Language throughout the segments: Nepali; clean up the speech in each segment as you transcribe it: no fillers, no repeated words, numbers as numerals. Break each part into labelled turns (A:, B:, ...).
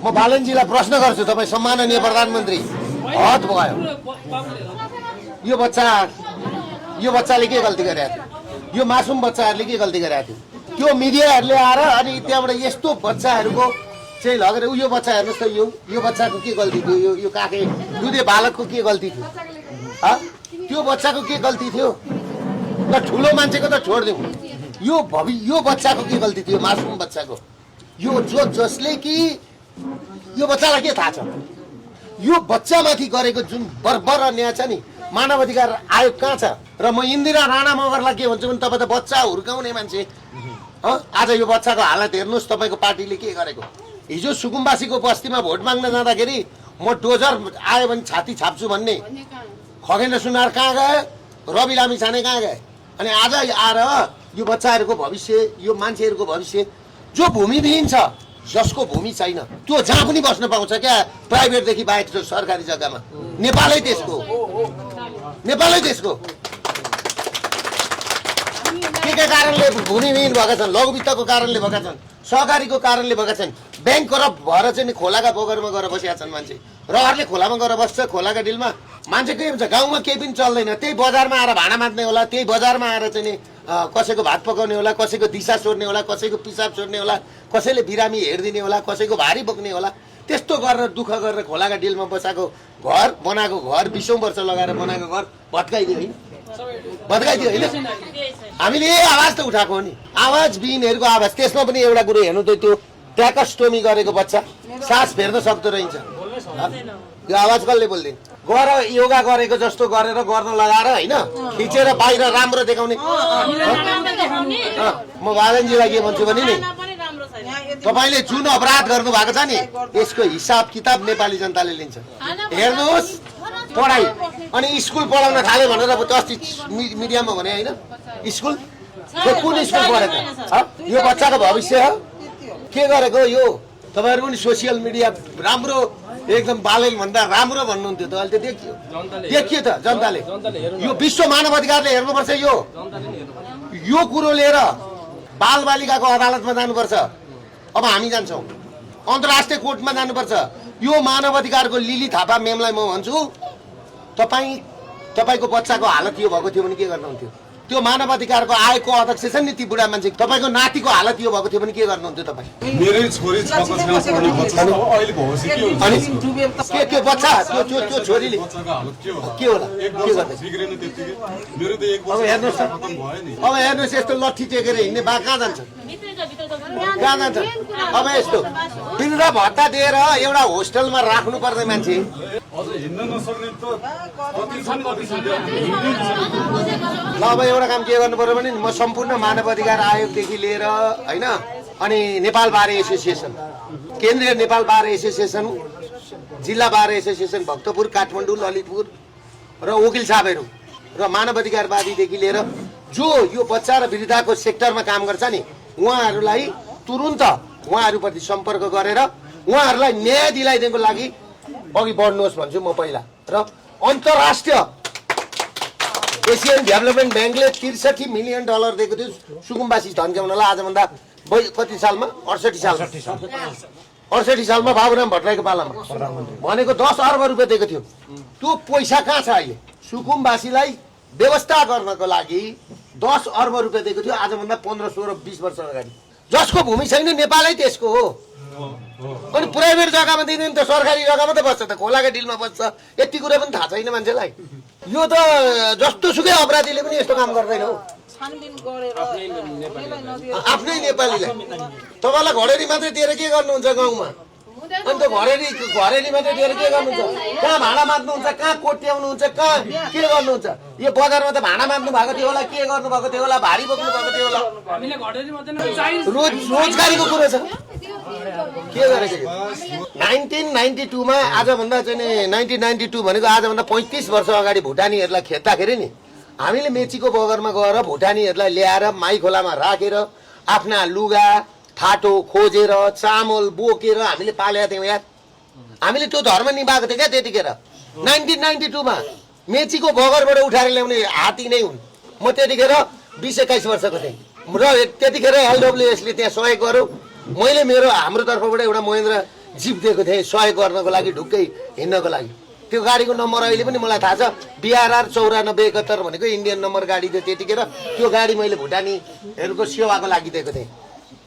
A: म बालनजीलाई प्रश्न गर्छु, तपाईँ सम्माननीय प्रधानमन्त्री, हद भयो। यो बच्चाले के गल्ती गरेको थियो? यो मासुम बच्चाहरूले के गल्ती गरेको थियो? त्यो मिडियाहरूले आएर अनि त्यहाँबाट यस्तो बच्चाहरूको चाहिँ लगेर यो बच्चा हेर्नुहोस् त, यो बच्चाको के गल्ती थियो? यो काके दुधे बालकको के गल्ती थियो? त्यो बच्चाको के गल्ती थियो? ल ठुलो मान्छेको त छोडिदिउँ, यो बच्चाको के गल्ती थियो? मासुम बच्चाको यो जसले कि यो बच्चालाई के थाहा छ? यो बच्चामाथि गरेको जुन बर्बर अन्याय छ नि, मानव अधिकार आयोग कहाँ छ? र म इन्दिरा राणा मगरलाई के भन्छु भने तपाईँ त बच्चा हुर्काउने मान्छे, आज यो बच्चाको हालत हेर्नुहोस् तपाईँको पार्टीले के गरेको। हिजो सुकुम्बासीको बस्तीमा भोट माग्न जाँदाखेरि म डोजर आयो भने छाती छाप्छु भन्ने खगेन्द्र सुनार कहाँ गए, रवि लामिछाने कहाँ गए? अनि आज आएर यो बच्चाहरूको भविष्य, यो मान्छेहरूको भविष्य, जो भूमिविहीन छ, जसको भूमि छैन, त्यो जहाँ पनि बस्न पाउँछ क्या, प्राइभेटदेखि बाहेक सरकारी जग्गामा। नेपालै देशको के कारणले भूमिविहीन भएका छन्? लघुवित्तको कारणले भएका छन्, सहकारीको कारणले भएका छन्। ब्याङ्क करप्ट भएर चाहिँ खोलाका पोखरमा गएर बसेका छन् मान्छे। रहरले खोलामा गएर बस्छ, खोलाका डिलमा मान्छे के हुन्छ? गाउँमा केही पनि चल्दैन, त्यही बजारमा आएर भाँडा माझ्ने होला, त्यही बजारमा आएर चाहिँ कसैको भात पकाउने होला, कसैको दिशा सोर्ने होला, कसैको पिसाब सोर्ने होला, कसैले बिरामी हेरिदिने होला, कसैको भारी बोक्ने होला। त्यस्तो गरेर दुःख गरेर खोलाका डिलमा बसाएको घर, बनाएको घर, 20औं वर्ष लगाएर बनाएको घर भत्काइदियो होइन? भत्काइदियो होइन? हामीले यही आवाज त उठाएको हो नि, आवाजविहीनहरूको आवाज। त्यसमा पनि एउटा कुरो हेर्नु त, त्यो ट्र्याकोस्टोमी गरेको बच्चा सास फेर्न सक्दो रहेछ, यो आवाज कसले बोल्दैन? गएर योगा गरेको जस्तो गरेर गर्न लगाएर होइन, खिचेर बाहिर राम्रो देखाउने। म बालनजीलाई के भन्छु भने नि, तपाईँले जुन अपराध गर्नु भएको छ नि, यसको हिसाब किताब नेपाली जनताले लिन्छ। हेर्नुहोस् पढाइ, अनि स्कुल पढाउन थाल्यो भनेर अस्ति मिडियामा भने होइन, स्कुल कुन स्कुल पढेको? यो बच्चाको भविष्य हो के गरेको? यो तपाईँहरू पनि सोसियल मिडिया राम्रो एकदम बालेल भन्दा राम्रो भन्नुहुन्थ्यो त, अहिले त देखियो त जनताले। यो विश्व मानव अधिकारले हेर्नुपर्छ। यो कुरो लिएर बालबालिकाको अदालतमा जानुपर्छ। अब हामी जान्छौँ, अन्तर्राष्ट्रिय कोर्टमा जानुपर्छ। यो मानव अधिकारको लिली थापा मेमलाई म भन्छु, तपाईँको बच्चाको हालत यो भएको थियो भने के गर्नुहुन्थ्यो? त्यो मानव अधिकारको आयोगको अध्यक्ष छ नि, ती बुढा मान्छे, तपाईँको नातिको हालत यो भएको थियो भने के गर्नुहुन्थ्यो तपाईँ?
B: मेरै छोरी
A: के बच्चा त्यो छोरीले के होला? अब हेर्नुहोस् यस्तो लट्ठी टेकेर हिँड्ने बा कहाँ जान्छ? अब यस्तो वृद्ध भत्ता दिएर एउटा होस्टेलमा राख्नु पर्ने मान्छे ल अब एउटा काम के गर्नु पर्यो भने म सम्पूर्ण मानव अधिकार आयोगदेखि लिएर होइन, अनि नेपाल बार एसोसिएसन, केन्द्रीय नेपाल बार एसोसिएसन, जिल्ला बार एसोसिएसन भक्तपुर, काठमाडौँ, ललितपुर र वकिल साहबहरू र मानव अधिकारवादीदेखि लिएर जो यो बच्चा र वृद्धको सेक्टरमा काम गर्छ नि, उहाँहरूलाई तुरुन्त उहाँहरूप्रति सम्पर्क गरेर उहाँहरूलाई न्याय दिलाइदिनको लागि अघि बढ्नुहोस् भन्छु म पहिला। र अन्तर्राष्ट्रिय एसियन डेभलपमेन्ट ब्याङ्कले $63 मिलियन दिएको थियो सुकुम्बासी धन्क्याउनलाई। आजभन्दा कति सालमा? 68 सालमा बाबुराम भट्टराईको पालामा भनेको 10 अर्ब रुपियाँ दिएको थियो। त्यो पैसा कहाँ छ अहिले? सुकुम्बासीलाई व्यवस्था गर्नको लागि 10 अर्ब रुपियाँ दिएको थियो आजभन्दा 15, 16, 20 वर्ष अगाडि। जसको भूमि छैन नेपालै त्यसको हो। अनि प्राइभेट जग्गामा दिँदैन त, सरकारी जग्गामा त बस्छ त, खोलाका डिलमा बस्छ। यति कुरा पनि थाहा छैन मान्छेलाई। यो त जस्तो सुकै अपराधीले पनि यस्तो काम गर्दैन हो। आफ्नै नेपालीलाई तपाईँलाई घडेरी मात्रै दिएर के गर्नुहुन्छ गाउँमा? अनि त घरेरी मात्रै दिएर के गर्नुहुन्छ? कहाँ भाँडा माज्नुहुन्छ, कहाँ कोट्याउनुहुन्छ, कहाँ के गर्नुहुन्छ? यो बजारमा त भाँडा माज्नु भएको थियो होला, के गर्नु भएको थियो होला, भारी बोक्नु भएको थियो होला। रोजगारीको कुरो छ के गरेको? 1992 मा आजभन्दा चाहिँ 1992 भनेको आजभन्दा 35 वर्ष अगाडि भुटानीहरूलाई खेद्दाखेरि नि, हामीले मेचीको बगरमा गएर भुटानीहरूलाई ल्याएर माई खोलामा राखेर आफ्ना लुगा थाटो खोजेर चामल बोकेर हामीले पालेका थियौँ यार। हामीले त्यो धर्म निभाएको थियो क्या त्यतिखेर। 1992 मा मेचीको बगरबाट उठाएर ल्याउने हात्ती नै हुन्। म त्यतिखेर 20-21 वर्षको थिएँ र त्यतिखेर LWS ले त्यहाँ सहयोग गर्यो। मैले हाम्रो तर्फबाट एउटा महेन्द्र जिप दिएको थिएँ सहयोग गर्नको लागि ढुक्कै हिँड्नको लागि। त्यो गाडीको नम्बर अहिले पनि मलाई थाहा छ, BRR 9471 भनेको इन्डियन नम्बर गाडी थियो त्यतिखेर। त्यो गाडी मैले भुटानीहरूको सेवाको लागि दिएको थिएँ।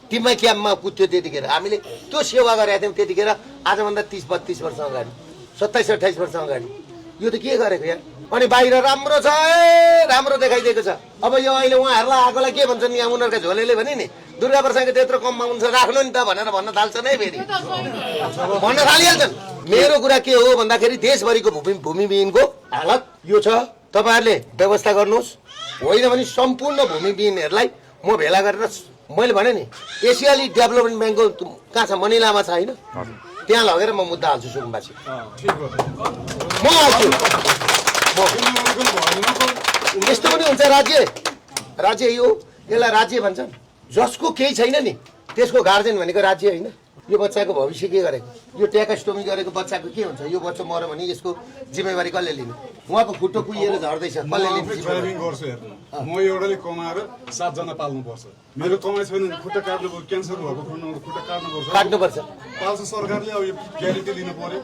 A: टिममै क्याम्पमा कुद्थ्यो त्यतिखेर। हामीले त्यो सेवा गरेका थियौँ त्यतिखेर, आजभन्दा 30-32 वर्ष अगाडि, 27-28 वर्ष अगाडि। यो त के गरेको यार? अनि बाहिर राम्रो छ, राम्रो देखाइदिएको छ। अब यो अहिले उहाँहरूलाई आएकोलाई के भन्छन् यहाँ उनीहरूका झोलेले भने नि, दुर्गा प्रसादको त्यत्रो कम आउँछ राख्नु नि त भनेर भन्न थाल्छन् है, फेरि भन्न थालिहाल्छन्। मेरो कुरा के हो भन्दाखेरि देशभरिको भूमिविहीनको हालत यो छ। तपाईँहरूले व्यवस्था गर्नुहोस्, होइन भने सम्पूर्ण भूमिविहीनहरूलाई म भेला गरेर, मैले भने नि एसियाली डेभलपमेन्ट ब्याङ्कको कहाँ छ, मनिलामा छ होइन, त्यहाँ लगेर म मुद्दा हाल्छु सुकुम्बासी, म हाल्छु। यस्तो पनि हुन्छ राज्य यो, यसलाई राज्य भन्छन्। जसको केही छैन नि त्यसको गार्जेन भनेको राज्य होइन। यो बच्चाको भविष्य के गरेको, यो ट्याकास्टोमी गरेको बच्चाको के हुन्छ? यो बच्चा मऱ्यो भने यसको जिम्मेवारी कसले लिने? उहाँको खुट्टो कुहिएर झर्दैछ, कसले लिने?
B: ड्राइभिङ गर्छु हेर्नु, म एउटाले कमाएर 7 जना पाल्नुपर्छ। मेरो कमाइ छैन, खुट्टा काट्नु पर्छ, क्यान्सर भएको खुट्टा काट्नुपर्छ। पाल्छ सरकारले। अब यो ग्यारेन्टी लिनु पर्यो।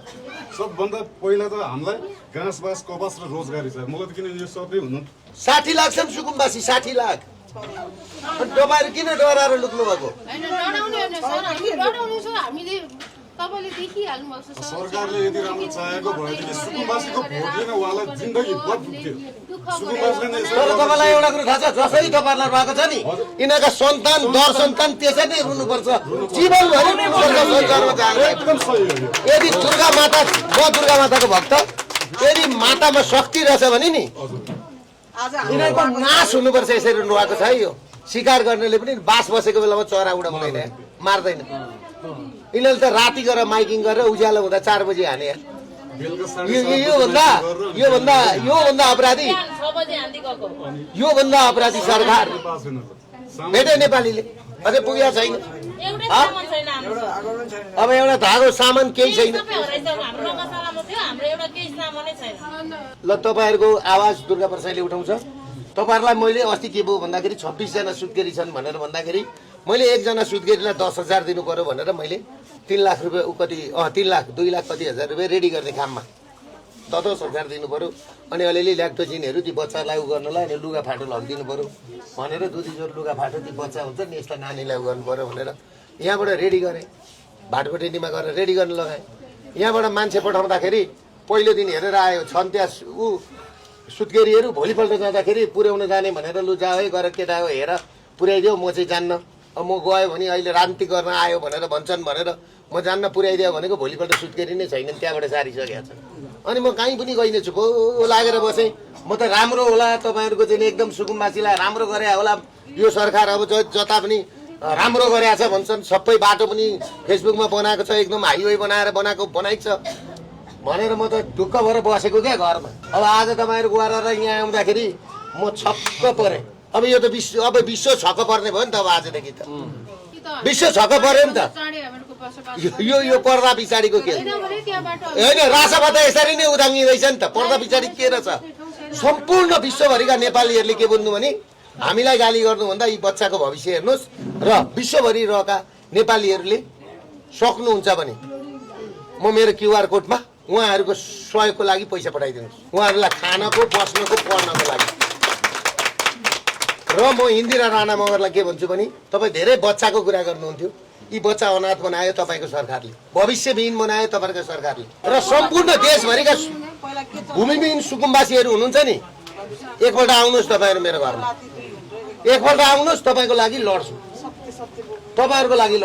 B: सबभन्दा पहिला त हामीलाई घाँस बाँस कपास र रोजगारी छ। मलाई त किन यो सबै हुनु
A: 60 लाख छ सुकुम्बासी, 60 लाख। तपाईँहरू किन डराएर लुक्नु भएको?
B: सरकारले यदि राम्रो चाहेको भएदेखि सुकुम्बासीको भोट लिन उहाँलाई जिन्दगी भर पुग्थ्यो।
A: तर तपाईँलाई एउटा कुरो थाहा छ, जसरी तपाईँहरूलाई भएको छ नि, यिनीहरूका सन्तान दर सन्तान त्यसै नै रुनुपर्छ, जीवनभरि संसारमा जानु। यदि दुर्गा माता, म दुर्गा माताको भक्त, यदि मातामा शक्ति रहेछ भने नि यिनीहरूको नाश हुनुपर्छ। यसरी रुनुभएको छ है। यो शिकार गर्नेले पनि बास बसेको बेलामा चरा उडाउँदैन, मार्दैन। यिनीहरूले त राति गएर माइकिङ गरेर उज्यालो हुँदा 4 बजी हाने। योभन्दा अपराधी सरकार भेटे नेपालीले अझै पुगेको छैन। अब एउटा धागो सामान केही छैन। ल तपाईँहरूको आवाज दुर्गा प्रसादले उठाउँछ। तपाईँहरूलाई मैले अस्ति के भयो भन्दाखेरि 26 जना सुत्केरी छन् भनेर भन्दाखेरि मैले एकजना सुत्केरीलाई 10,000 दिनु पर्यो भनेर मैले 3 लाख रुपियाँ कति 3 लाख 2 लाख कति हजार रुपियाँ रेडी गर्ने काममा 10,000 दिनु पर्यो। अनि अलिअलि ल्याक्टोजिनहरू ती बच्चालाई उ गर्नलाई अनि लुगा फाटो लगिदिनु पर्यो भनेर दुधीजोर लुगा फाटो ती बच्चा हुन्छ नि यसलाई नानीलाई उ गर्नु पर्यो भनेर यहाँबाट रेडी गरेँ। भाटकोटेनीमा गएर रेडी गर्न लगाएँ। यहाँबाट मान्छे पठाउँदाखेरि पहिलो दिन हेरेर आयो, छन् त्यहाँ ऊ सुत्केरीहरू। भोलिपल्ट जाँदाखेरि पुर्याउन जाने भनेर लु जा है गएर केटा हो हेर पुर्याइदियो, म चाहिँ जान्न। अब म गयो भने अहिले राजनीति गर्न आयो भनेर भन्छन् भनेर म जान्न, पुर्याइदियो भनेको भोलिपल्ट सुत्केरी नै छैनन्, त्यहाँबाट सारिसकेका छन्। अनि म कहीँ पनि गइनँ, चुप लागेर बसेँ। म त राम्रो होला तपाईँहरूको चाहिँ एकदम सुकुम्बासीलाई राम्रो गरे होला यो सरकार, अब जता पनि राम्रो गरेछ भन्छन्। सबै बाटो पनि फेसबुकमा बनाएको छ, एकदम हाइवे बनाएर बनाएको छ भनेर म त ढुक्क भएर बसेको क्या घरमा। अब आज तपाईँहरू गएर यहाँ आउँदाखेरि म छक्क परेँ। अब यो त विश्व छक्क पर्ने भयो नि त। अब आजदेखि त विश्व छक्क पर्यो नि त। यो पर्दा पछाडिको के होइन, रासपा त यसरी नै उदाङ्गिँदैछ नि त। पर्दा पछाडि के रहेछ? सम्पूर्ण विश्वभरिका नेपालीहरूले के बुझ्नु भने हामीलाई गाली गर्नुभन्दा यी बच्चाको भविष्य हेर्नुहोस् र विश्वभरि रहेका नेपालीहरूले सक्नुहुन्छ भने म मेरो QR कोडमा उहाँहरूको सहयोगको लागि पैसा पठाइदिनुहोस्, उहाँहरूलाई खानको बस्नको पढ्नको लागि। र म इन्दिरा राणा मगरलाई के भन्छु भने तपाईँ धेरै बच्चाको कुरा गर्नुहुन्थ्यो, यी बच्चा अनाथ बनायो तपाईँको सरकारले, भविष्यविहीन बनायो तपाईँको सरकारले। र सम्पूर्ण देशभरिका भूमिविहीन सुकुम्बासीहरू हुनुहुन्छ नि, एकपल्ट आउनुहोस् तपाईँहरू मेरो घरमा, एकपल्ट आउनुहोस्, तपाईँको लागि लड्छु, तपाईँहरूको लागि लड्छु।